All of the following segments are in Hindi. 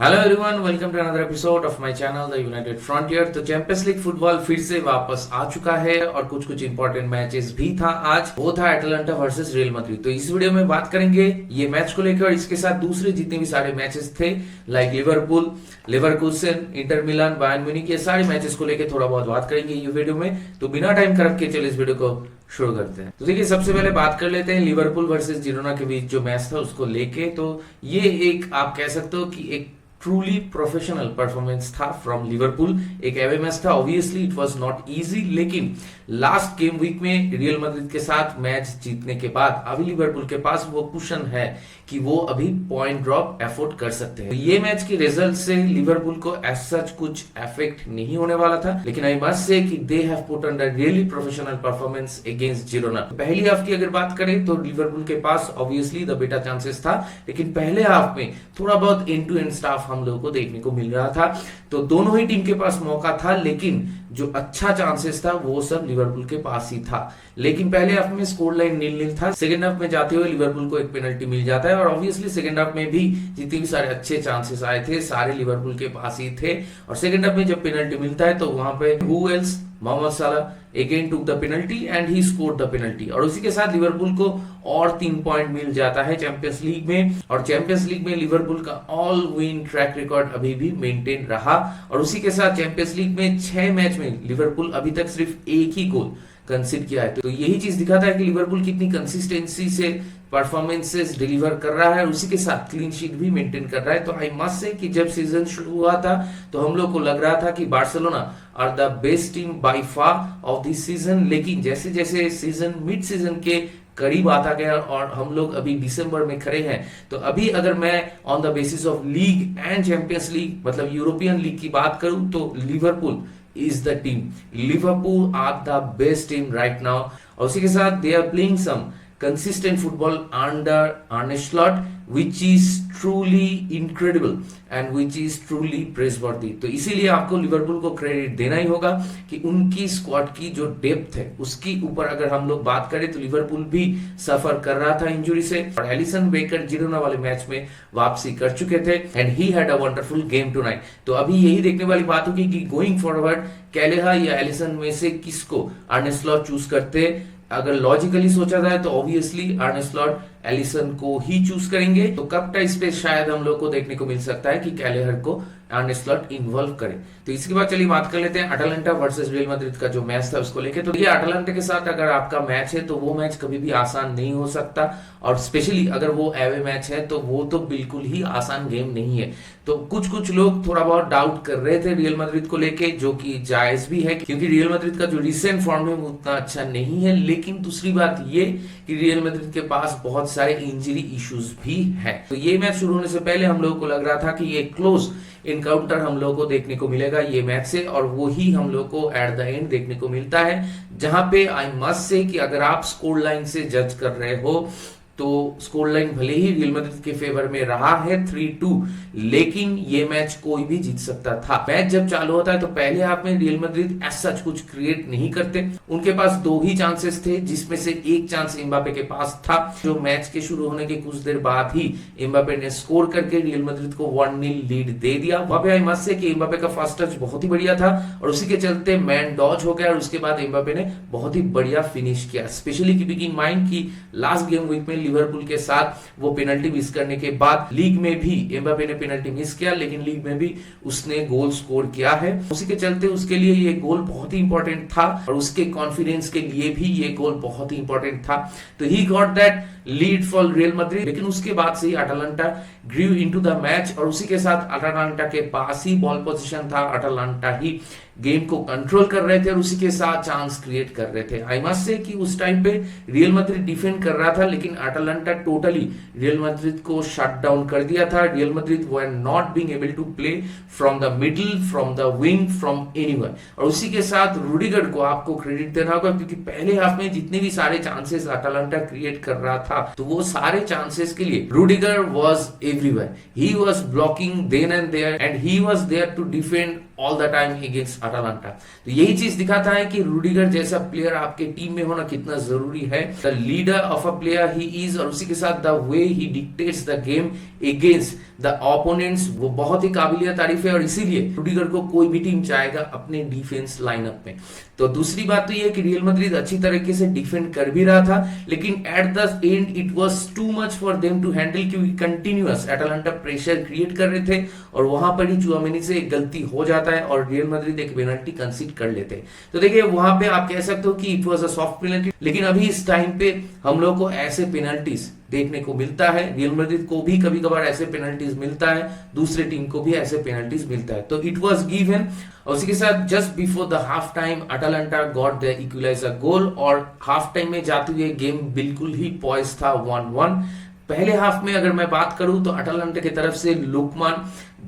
Hello everyone, welcome to another episode of my channel the United Frontier. तो चैंपियंस लीग फुटबॉल फिर से वापस आ चुका है और कुछ कुछ इंपॉर्टेंट मैचेस भी था आज। वो था एटलांटा वर्सेस रियल मैड्रिड। तो इस वीडियो में बात करेंगे ये मैच को लेकर और इसके साथ दूसरे जितने भी सारे मैचेस थे like Liverpool, Leverkusen, Inter Milan, Bayern Munich, ये सारे मैचेस को लेकर थोड़ा बहुत बात करेंगे ये वीडियो में। तो बिना टाइम खराब के चलिए इस वीडियो को शुरू करते हैं। तो देखिए, सबसे पहले बात कर लेते हैं लिवरपूल वर्सेस जिरोना के बीच जो मैच था उसको लेके। तो ये एक आप कह सकते हो कि एक ट्रूली प्रोफेशनल परफॉर्मेंस था फ्रॉम लिवरपूल। एक एवे मैच था, obviously it was not easy, लेकिन लास्ट गेम वीक में रियल मैड्रिड के साथ मैच जीतने के बाद अभी लिवरपूल के पास वो कुशन है कि वो अभी पॉइंट ड्रॉप एफोर्ड कर सकते हैं। तो ये मैच के रिजल्ट से लिवरपूल को एज सच कुछ इफेक्ट नहीं होने वाला था, लेकिन आई मस्ट से कि they have put under really professional performance against Girona. पहली हाफ की अगर बात करें तो लिवरपूल के पास ऑब्वियसली द बेटर चांसेस था, लेकिन पहले हाफ में थोड़ा बहुत एंड टू एंड स्टाफ हम लोगों को देखने को मिल रहा था। तो दोनों ही टीम के पास मौका था, लेकिन जो अच्छा चांसेस था वो सब लिवरपूल के पास ही था। लेकिन पहले हाफ में स्कोर लाइन 0-0 था। सेकंड हाफ में जाते हुए लिवरपूल को एक पेनल्टी मिल जाता है और ऑब्वियसली सेकंड हाफ में भी जितने भी सारे अच्छे चांसेस आए थे सारे लिवरपूल के पास ही थे। और सेकंड हाफ में जब पेनल्टी मिलता है तो वहां पे हु एल्स, मोहम्मद साला again took the penalty and he scored the penalty और उसी के साथ लिवरपूल को और 3 पॉइंट मिल जाता है चैंपियंस लीग में। और चैंपियंस लीग में लिवरपूल का ऑल विन ट्रैक रिकॉर्ड अभी भी मेंटेन रहा और उसी के साथ चैंपियंस लीग में 6 मैच में लिवरपूल अभी तक सिर्फ एक ही गोल कंसीड किया है। तो यही चीज दिखाता है कि लिवरपूल कितनी कंसिस्टेंसी से परफॉर्मेंसेस डिलीवर कर रहा है, उसी के साथ क्लीन शीट भी मेंटेन कर रहा है। तो आई मस्ट से कि जब सीजन शुरू हुआ था तो हम लोग को लग रहा था कि Barcelona are the best team by far of this season, लेकिन जैसे जैसे सीजन मिड सीजन के करीब आता गया और हम लोग अभी दिसंबर में खड़े हैं, तो अभी अगर मैं on the basis of league and Champions League मतलब यूरोपियन लीग की बात करूं तो Liverpool is the team. Liverpool are the best team right now और उसी के साथ they are playing some consistent football under Arne Slot, which is truly incredible and which is truly praiseworthy। तो इसीलिए आपको लिवरपूल को क्रेडिट देना ही होगा कि उनकी स्क्वाड की जो डेप्थ है उसकी ऊपर अगर हम लोग बात करें तो लिवरपूल भी सफर कर रहा था इंजरी से और एलिसन बेकर जिरोना वाले मैच में वापसी कर चुके थे and he had a wonderful game tonight. तो अभी यही देखने वाली बात होगी कि गोइंग फॉरवर्ड कैलेहा या एलिसन में से किसको आर्ने स्लॉट चूज करते। अगर लॉजिकली सोचा जाए तो ऑब्वियसली आर्ने स्लॉट एलिसन को ही चूज करेंगे। तो कब टाइम पे शायद हम लोग को देखने को मिल सकता है कि कैलेहर को आर्ने स्लॉट इन्वॉल्व करें। तो इसके बाद चलिए बात कर लेते हैं अटलांटा वर्सेस रियल मैड्रिड का जो मैच था उसको लेके। तो ये अटलांटा के साथ अगर आपका मैच है तो वो मैच कभी भी आसान नहीं हो सकता और स्पेशली अगर वो एवे मैच है तो वो तो बिल्कुल ही आसान गेम नहीं है। तो कुछ कुछ लोग थोड़ा बहुत डाउट कर रहे थे रियल मैड्रिड को लेके, जो कि जायज भी है क्योंकि रियल मैड्रिड का जो रिसेंट फॉर्म है वो उतना अच्छा नहीं है। लेकिन दूसरी बात ये कि रियल मैड्रिड के पास बहुत सारे इंजरी इश्यूज भी हैं। तो ये मैच शुरू होने से पहले हम लोगों को लग रहा था कि ये क्लोज इनकाउंटर हम लोगों को देखने को मिलेगा ये मैच से और वो ही हम लोग को एट द एंड देखने को मिलता है, जहां पे आई मस्ट से कि अगर आप स्कोर लाइन से जज कर रहे हो तो स्कोर लाइन भले ही रियल मैड्रिड के फेवर में रहा है 3-2, लेकिन ये मैच कोई भी जीत सकता था। मैच जब चालू होता है तो पहले हाफ में रियल मैड्रिड एज सच कुछ क्रिएट नहीं करते। उनके पास 2 ही चांसेस थे जिसमें से एक चांस एम्बापे के पास था, जो मैच के शुरू होने के कुछ देर बाद ही एम्बापे ने स्कोर करके रियल मैड्रिड को 1-0 लीड दे दिया। वहां पे आई मस्ट से कि एम्बापे का फर्स्ट टच बहुत ही बढ़िया था और उसी के चलते मैन डॉज हो गया और उसके बाद एम्बापे ने बहुत ही बढ़िया फिनिश किया। स्पेशली कीपिंग इन माइंड की लास्ट गेम वीक में लिवरपूल के साथ वो पेनल्टी मिस करने के बाद लीग में भी एम्बापे ने पेनल्टी मिस किया, लेकिन लीग में भी उसने गोल स्कोर किया है। उसी के चलते उसके लिए ये गोल बहुत ही इंपॉर्टेंट था और उसके कॉन्फिडेंस के लिए भी ये गोल बहुत ही इंपॉर्टेंट था। तो he got that lead for Real Madrid, लेकिन उसके बाद से ही Atalanta grew into the match और उसी के साथ अटलांटा के पास ही बॉल पोजीशन था। अटलांटा ही गेम को कंट्रोल कर रहे थे और उसी के साथ चांस क्रिएट कर रहे थे। आई मस्ट से कि उस टाइम पे रियल मैड्रिड डिफेंड कर रहा था, लेकिन अटलांटा टोटली रियल मैड्रिड को शट डाउन कर दिया था। Real Madrid were not being able to play from the middle, from the wing, from anywhere. और उसी के साथ रूडिगर को आपको क्रेडिट देना होगा क्योंकि पहले हाफ में जितने भी सारे चांसेस अटलांटा क्रिएट कर रहा था तो वो सारे चांसेस के लिए Rudiger was everywhere. He was blocking then and there and he was there to defend all the time against Atalanta. तो यही चीज दिखाता है कि रूडिगर जैसा प्लेयर आपके टीम में होना कितना जरूरी है। The leader of a player he activities और उसी के साथ the way he dictates the game against the opponents, वो बहुत ही काबिलियत तारीफ है और इसीलिए रुडिगर को कोई भी टीम चाहेगा अपने डिफेंस लाइनअप में। तो दूसरी बात तो ये है कि रियल मैड्रिड अच्छी तरीके से डिफेंड कर भी रहा था, लेकिन at the end it was too much for them to handle, क्योंकि कंटिन्यूअस एटालांटा प्रेशर क्रिएट कर रहे थे और वहां पर ही चुआमेनी से एक गलती हो जाता है और रियल मैड्रिड एक पेनल्टी कंसीड कर लेते हैं। तो देखिए वहां पे आप कह सकते हो कि it was a soft penalty, लेकिन अभी इस टाइम पे हम लोग को ऐसे पेनल्टीज देखने को मिलता है, रियल मैड्रिड को भी कभी कभार ऐसे पेनल्टीज मिलता है, दूसरे टीम को भी ऐसे पेनल्टीज मिलता है। तो इट वाज गिवन और उसी के साथ just before the half time Atalanta got the equaliser goal और हाफ टाइम में जाते हुए गेम बिल्कुल ही पॉइज था 1-1। पहले हाफ में अगर मैं बात करूं तो अटालांटा की तरफ से लुकमान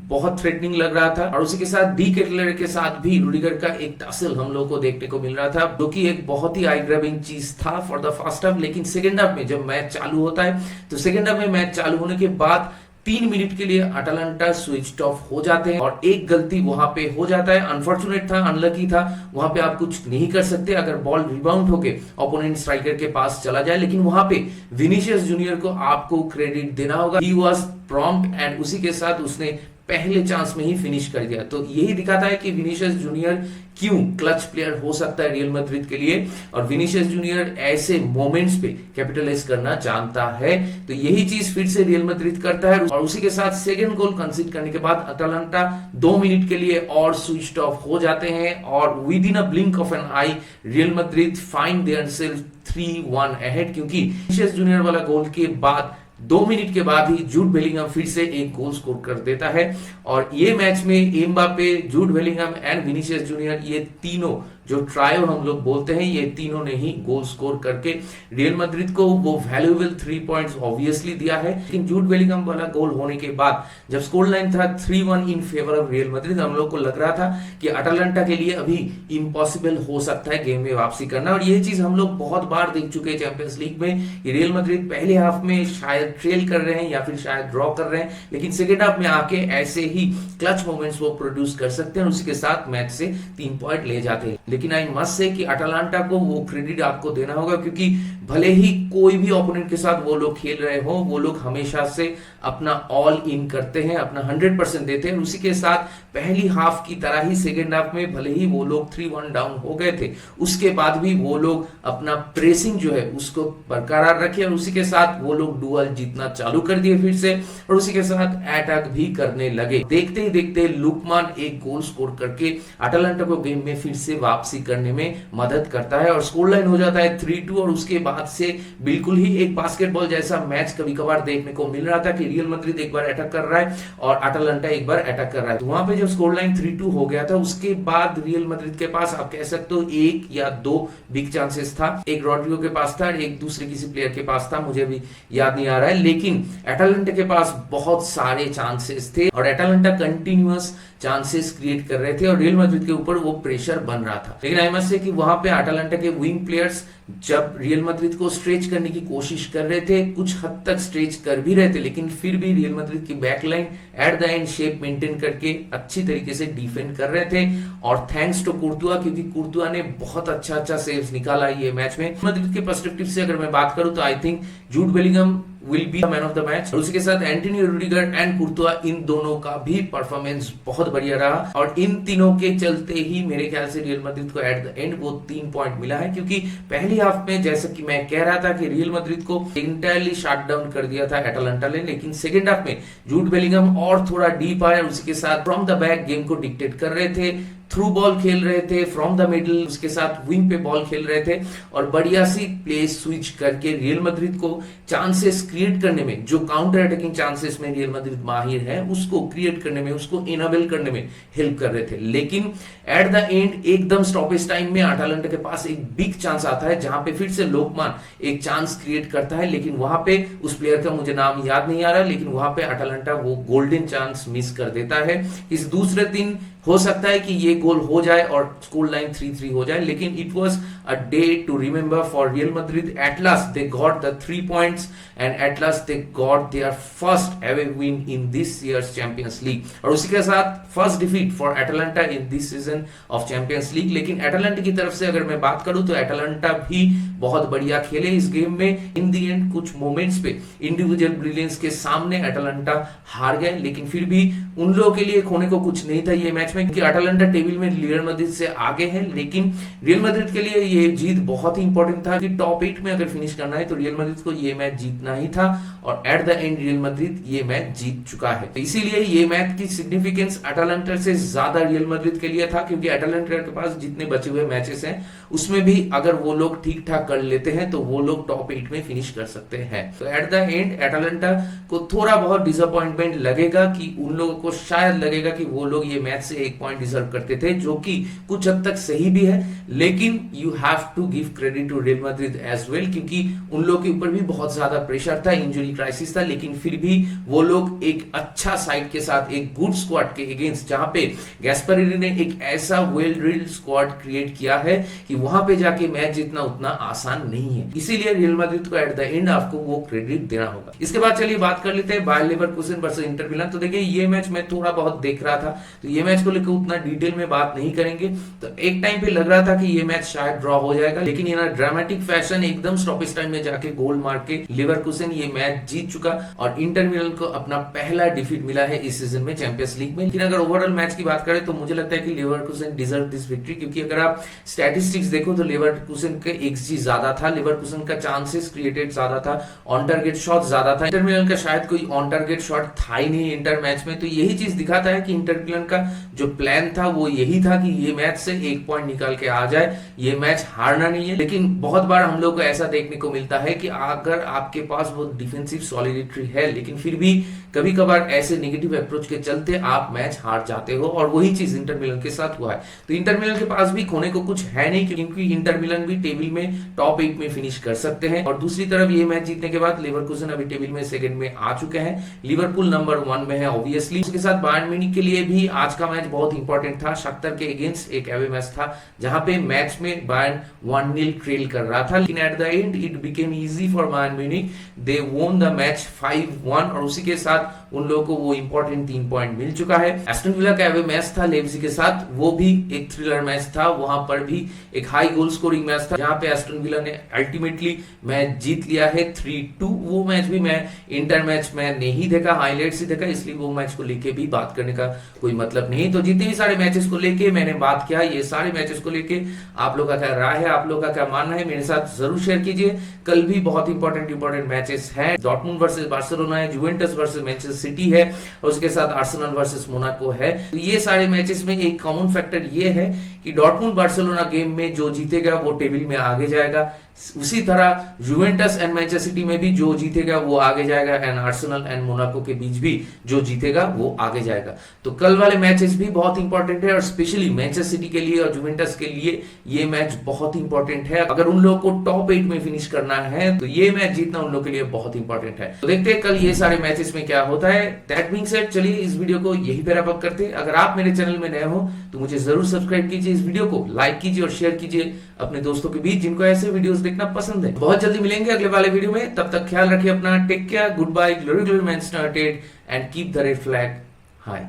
बहुत थ्रेटनिंग लग रहा था और उसी के साथ डी केटलर के साथ भी रुडिगर का एक टसल हम लोग को देखने को मिल रहा था, जो कि एक बहुत ही आई ग्रैबिंग चीज था फॉर द फर्स्ट हाफ। लेकिन सेकंड हाफ में जब मैच चालू होता है तो सेकंड हाफ में मैच चालू होने के बाद 3 मिनट के लिए अटालांटा स्विच ऑफ हो जाते हैं और एक गलती वहां पे हो जाता है। अनफॉर्चुनेट था, अनलकी था, वहां पे आप कुछ नहीं कर सकते अगर बॉल रिबाउंड होके ओपोनेंट स्ट्राइकर के पास चला जाए, लेकिन वहां पे विनीशियस जूनियर को आपको क्रेडिट देना होगा। ही वाज प्रॉम्प्ट एंड उसी के साथ उसने पहले चांस में ही फिनिश कर दिया। तो यही दिखाता है कि विनीशियस जूनियर क्यों क्लच प्लेयर हो सकता है रियल मैड्रिड के लिए और विनीशियस जूनियर ऐसे मोमेंट्स पे कैपिटलाइज करना जानता है। तो यही चीज फिर से रियल मैड्रिड करता है और उसी के साथ सेकंड गोल कंसीड करने के बाद अटालांटा 2 मिनट के लिए और स्विच्ड ऑफ हो जाते हैं और within a blink of an eye Real Madrid find theirself 3-1 ahead, क्योंकि विनीशियस जूनियर वाला गोल के बाद 2 मिनट के बाद ही जूड बेलिंगहम फिर से एक गोल स्कोर कर देता है और ये मैच में Mbappe, Jude Bellingham and Vinicius junior ये तीनों जो ट्रायो हम लोग बोलते हैं, ये तीनों ने ही गोल स्कोर करके रियल मैड्रिड को वो वैल्यूएबल 3 पॉइंट्स ऑब्वियसली दिया है। लेकिन जूड बेलिंगहम वाला गोल होने के बाद जब स्कोर लाइन था 3-1 in favour of real Madrid, हम लोग को लग रहा था कि अटालांटा के लिए अभी इम्पॉसिबल हो सकता है गेम में वापसी करना और ये चीज हम लोग बहुत बार देख चुके हैं चैंपियंस लीग में कि रियल मैड्रिड पहले हाफ में शायद ट्रेल कर रहे हैं या फिर शायद ड्रॉ कर रहे हैं, लेकिन सेकेंड हाफ में आके ऐसे ही क्लच मोमेंट्स वो प्रोड्यूस कर सकते हैं और उसके साथ मैच से 3 पॉइंट ले जाते हैं। लेकिन आई मस्ट से कि अटालांटा को वो क्रेडिट आपको देना होगा, क्योंकि भले ही कोई भी ओपोनेंट के साथ वो लोग खेल रहे हो, वो लोग हमेशा से अपना ऑल इन करते हैं, अपना 100% देते हैं। उसी के साथ पहली हाफ की तरह ही सेकेंड हाफ में भले ही वो लोग 3-1 डाउन हो गए थे, उसके बाद भी वो लोग अपना प्रेसिंग जो है उसको बरकरार रखे और उसी के साथ वो लोग डुअल जीतना चालू कर दिए फिर से और उसी के साथ अटैक भी करने लगे। देखते ही देखते लुकमान एक गोल स्कोर करके अटालांटा को गेम में फिर से वापसी करने में मदद करता है और स्कोर लाइन हो जाता है 3-2 और उसके बाद से बिल्कुल ही एक बास्केटबॉल जैसा मैच कभी कभार देखने को मिल रहा था कि रियल मैड्रिड एक बार अटैक कर रहा है और अटालांटा एक बार अटैक कर रहा है। तो वहां पे जब स्कोर लाइन 3-2 हो गया था उसके बाद रियल मैड्रिड के पास आप कह सकते हो 1 या 2 बिग चांसेस था, एक रॉड्रिगो के पास था, एक दूसरे किसी प्लेयर के पास था, मुझे भी याद नहीं आ रहा है, लेकिन अटालांटा के पास बहुत सारे चांसेस थे और अटालांटा कंटिन्यूअस चांसेस क्रिएट कर रहे थे और रियल मैड्रिड के ऊपर वो प्रेशर बन रहा था। लेकिन आई मस्ट से कि वहां पे अटालांटा के विंग प्लेयर्स जब रियल मैड्रिड को स्ट्रेच करने की कोशिश कर रहे थे, कुछ हद तक स्ट्रेच कर भी रहे थे, लेकिन फिर भी रियल मैड्रिड की backline eight the and shape maintain करके अच्छी तरीके से डिफेंड कर रहे थे और थैंक्स टू कुर्तुआ, क्योंकि कुर्तुआ ने बहुत अच्छा सेव्स निकाला ये मैच में। मैड्रिड के पर्सपेक्टिव से अगर मैं बात करूं तो I think Jude Bellingham will be the man of the match और उसके साथ एंटोनी रुडिगर एंड कुर्तुआ, इन दोनों का भी परफॉर्मेंस बहुत बढ़िया रहा और इन तीनों के चलते ही मेरे ख्याल से रियल मैड्रिड को एट द एंड वो 3 पॉइंट मिला है, क्योंकि पहली हाफ में जैसा कि मैं कह रहा था कि रियल मैड्रिड को इंटायरली शट डाउन कर दिया था अटालांटा ने, लेकिन सेकंड हाफ में जूड बेलिंगहम और थोड़ा डीप आया और उसके साथ फ्रॉम द बैक गेम को डिक्टेट कर रहे थे, थ्रू बॉल खेल रहे थे फ्रॉम द मिडिल, उसके साथ विंग पे बॉल खेल रहे थे और बढ़िया सी प्ले स्विच करके रियल मैड्रिड को चांसेस क्रिएट करने में, जो काउंटर अटैकिंग चांसेस में रियल मैड्रिड माहिर है, उसको क्रिएट करने में, उसको इनेबल करने में हेल्प कर रहे थे। लेकिन एट द एंड एकदम स्टॉपेज टाइम में अटालांटा के पास एक बिग चांस आता है जहां पे फिर से लोकमान एक चांस क्रिएट करता है, लेकिन वहां पे उस प्लेयर का मुझे नाम याद नहीं आ रहा, लेकिन वहां पे अटालांटा वो गोल्डन चांस मिस कर देता है। इस दूसरे दिन हो सकता है कि ये गोल हो जाए और स्कोर लाइन 3-3 हो जाए, लेकिन it was a day to remember for Real Madrid. At last they got the 3 points and at last they got their first away win in this years Champions League और उसी के साथ first defeat for Atalanta in this season of Champions League. लेकिन अटालांटा की तरफ से अगर मैं बात करूं तो अटालांटा भी बहुत बढ़िया खेले इस गेम में। इन दी एंड कुछ मोमेंट्स पे इंडिविजुअल ब्रिलियंस के सामने अटलांटा हार गए, लेकिन फिर भी उन लोगों के लिए खोने को कुछ नहीं था ये मैच में, क्योंकि अटलांटा टेबल में रियल मैड्रिड से आगे है। लेकिन रियल मैड्रिड के लिए ये जीत बहुत ही इंपॉर्टेंट था कि टॉप 8 में अगर फिनिश करना है तो रियल मैड्रिड को ये मैच जीतना ही था, और eight the and real Madrid ये मैच जीत चुका है। तो इसीलिए ये मैच की सिग्निफिकेंस अटलांटा से ज्यादा रियल मैड्रिड के लिए था, क्योंकि अटलांटा के पास जितने बचे हुए मैचेस हैं उसमें भी अगर वो लोग ठीक ठाक कर लेते हैं तो वो लोग टॉप 8 में फिनिश कर सकते हैं। तो एट द एंड अटलांटा को थोड़ा बहुत डिसअपॉइंटमेंट लगेगा, कि उन लोगों को शायद लगेगा कि वो लोग ये मैच से 1 पॉइंट डिजर्व करते थे, जो कि कुछ हद तक सही भी है। लेकिन you have to give credit to Real Madrid as well, क्योंकि उन लोग के ऊपर भी बहुत ज्यादा प्रेशर था, इंजरी क्राइसिस था, लेकिन फिर भी वो लोग एक अच्छा साइड के साथ, एक गुड स्क्वाड के अगेंस्ट, जहां पे गैस्परिनी ने एक ऐसा वेल ड्रिल्ड स्क्वाड क्रिएट किया है कि वहां पे जाके मैच जीतना उतना आसान नहीं है। इसीलिए रियल मैड्रिड को एट द एंड आपको वो क्रेडिट देना होगा। इसके बाद चलिए बात कर लेते हैं Bayer Leverkusen versus Inter Milan. तो देखिए ये मैच मैं थोड़ा बहुत देख रहा था, तो ये मैच को लेकर उतना डिटेल में बात नहीं करेंगे। तो एक टाइम पे लग रहा था कि ये मैच शायद ड्रॉ हो जाएगा, लेकिन ये ना ड्रामेटिक फैशन एकदम स्टॉपेज टाइम में जाके गोल मार के लेवरकुसेन ये मैच जीत चुका, और इंटर मिलान को अपना पहला डिफीट मिला है इस सीजन में चैंपियंस लीग में। लेकिन अगर ओवरऑल मैच की बात करें तो मुझे लगता है कि लेवरकुसेन डिजर्व दिस विक्ट्री, क्योंकि अगर आप स्टैटिस्टिक्स देखो तो लेवरकुसेन के एक्सजी ज्यादा था, लेवरकुसेन का चांसेस क्रिएटेड ज्यादा था, ऑन टारगेट शॉट ज्यादा था। इंटर मिलान का शायद कोई ऑन टारगेट शॉट था ही नहीं इंटर मैच में। तो यही चीज दिखाता है कि इंटर मिलान का जो प्लान था वो यही था कि ये मैच से 1 पॉइंट निकाल के आ जाए, ये मैच हारना नहीं है। लेकिन बहुत बार हम लोग को ऐसा देखने को मिलता है कि अगर आपके पास वो डिफेंसिव सॉलिडिटी है, लेकिन फिर भी कभी कभार ऐसे नेगेटिव अप्रोच के चलते आप मैच हार जाते हो, और वही चीज इंटर मिलान के साथ हुआ है। तो इंटर मिलान के पास भी खोने को कुछ है नहीं, क्योंकि इंटर मिलान भी टेबल में टॉप 8 में फिनिश कर सकते हैं। और दूसरी तरफ ये मैच जीतने के बाद लेवरकुसेन अभी टेबल में सेकंड में आ चुके हैं, लिवरपूल नंबर 1 में है ऑब्वियसली। उसके साथ बायर्न म्यूनिख के लिए भी आज का मैच बहुत इंपॉर्टेंट था। शाख्तर के अगेंस्ट एक अवे मैच था, जहां पे मैच में बायर्न 1-0 ट्रेल कर रहा था, लेकिन at the end it became easy for Bayern Munich, they won the match 5-1, और उसी के साथ उन लोगों को वो इंपॉर्टेंट 3 पॉइंट मिल चुका है। एस्टन विला का अवे मैच था लेप्जिग के साथ, वो भी एक थ्रिलर मैच था, वहां पर भी एक हाई गोल स्कोरिंग मैच था, जहां पे एस्टन विला ने अल्टीमेटली मैच जीत लिया है 3-2। वो मैच भी मैं इंटर मैच में नहीं देखा, हाईलाइट्स ही देखा, इसलिए वो मैच को लेके भी बात करने का कोई मतलब नहीं। तो जितने भी सारे मैचेस को लेके मैंने बात किया, ये सारे मैचेस को लेके आप लोग का क्या राय है, आप लोग का क्या मानना है, मेरे साथ जरूर शेयर कीजिए। कल भी बहुत इंपॉर्टेंट मैचेस हैं, डॉर्टमुंड वर्सेस बार्सिलोना है, जुवेंटस वर्सेस मैनचेस्टर सिटी है, और उसके साथ आर्सेनल वर्सेस मोनाको है। तो ये सारे मैचेस में एक कॉमन फैक्टर ये है कि डॉर्टमुंड बार्सिलोना गेम में जो जीतेगा वो टेबल में आगे जाएगा, उसी तरह जुवेंटस एंड मैनचेस्टर सिटी में भी जो जीतेगा वो आगे जाएगा, एंड आर्सेनल एंड मोनाको के बीच भी जो जीतेगा वो आगे जाएगा। तो कल वाले मैचेस भी बहुत इंपॉर्टेंट है, और स्पेशली मैनचेस्टर सिटी के लिए और जुवेंटस के लिए ये मैच बहुत इंपॉर्टेंट है। अगर उन लोगों को टॉप 8 में फिनिश करना है तो ये मैच जीतना उन लोगों के लिए बहुत इंपॉर्टेंट है। तो देखते हैं कल ये सारे मैचेस में क्या होता है। दैट बीइंग सेड, चलिए इस वीडियो को यही पे रैप अप करते हैं। अगर आप मेरे चैनल में नए हो तो मुझे जरूर सब्सक्राइब कीजिए, इस वीडियो को लाइक कीजिए और शेयर कीजिए अपने दोस्तों के बीच जिनको ऐसे वीडियोस देखना पसंद है। बहुत जल्दी मिलेंगे अगले वाले वीडियो में, तब तक ख्याल रखिए अपना, take care, goodbye, glory glory Manchester United, and keep the red flag high.